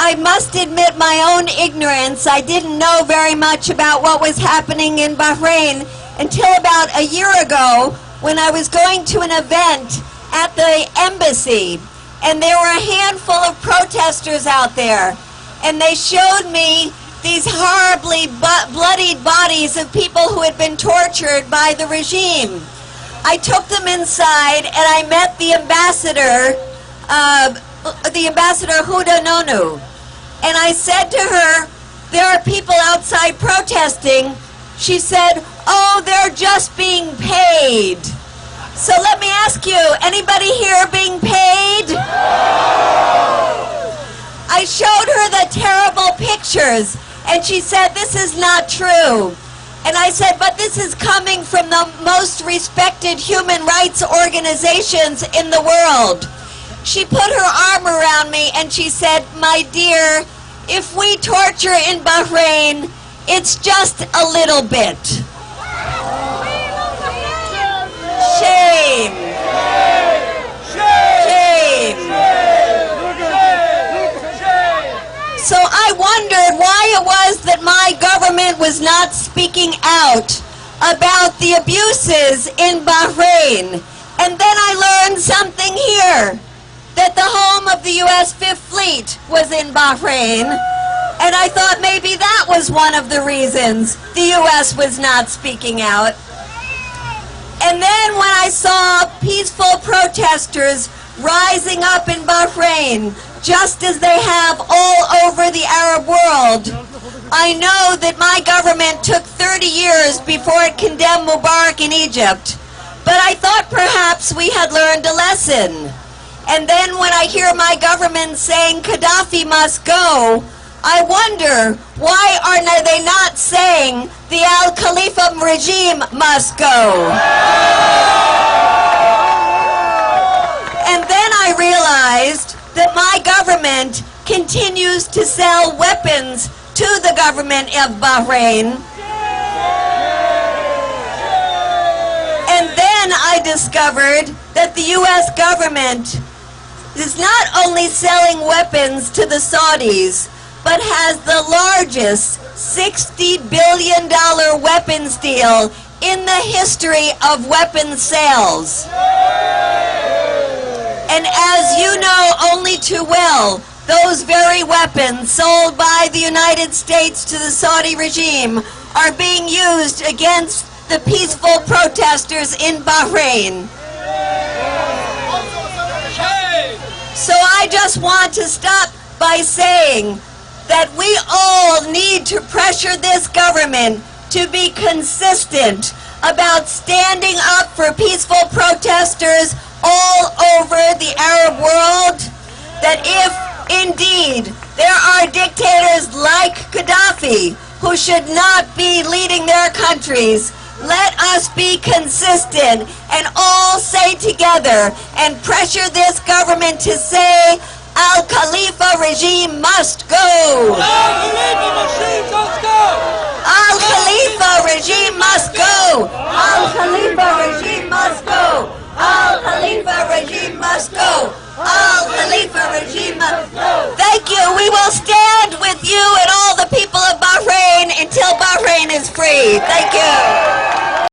I must admit my own ignorance. I didn't know very much about what was happening in Bahrain until about a year ago when I was going to an event at the embassy, and there were a handful of protesters out there, and they showed me these horribly bloodied bodies of people who had been tortured by the regime. I took them inside and I met the ambassador Huda Nonu, and I said to her, there are people outside protesting. She said, oh, they're just being paid. So let me ask you, anybody here being paid? I showed her the terrible pictures, and she said, this is not true. And I said, but this is coming from the most respected human rights organizations in the world. She put her arm around me and she said, my dear, if we torture in Bahrain, it's just a little bit. Shame. Shame. So I wondered why it was that my government was not speaking out about the abuses in Bahrain. And then I learned something here, that the home of the U.S. Fifth Fleet was in Bahrain. And I thought maybe that was one of the reasons the U.S. was not speaking out. And then when I saw peaceful protesters rising up in Bahrain, just as they have all over the Arab world, I know that my government took 30 years before it condemned Mubarak in Egypt. But I thought perhaps we had learned a lesson. And then when I hear my government saying Gaddafi must go, I wonder, why are they not saying the Al-Khalifa regime must go? And then I realized that my government continues to sell weapons to the government of Bahrain. And then I discovered that the U.S. government is not only selling weapons to the Saudis, but has the largest $60 billion weapons deal in the history of weapons sales. And as you know only too well, those very weapons sold by the United States to the Saudi regime are being used against the peaceful protesters in Bahrain. So I just want to stop by saying that we all need to pressure this government to be consistent about standing up for peaceful protesters all over the Arab world, that if indeed there are dictators like Gaddafi who should not be leading their countries, let us be consistent and all say together and pressure this government to say, Al-Khalifa regime must go. Al-Khalifa regime must go. Al-Khalifa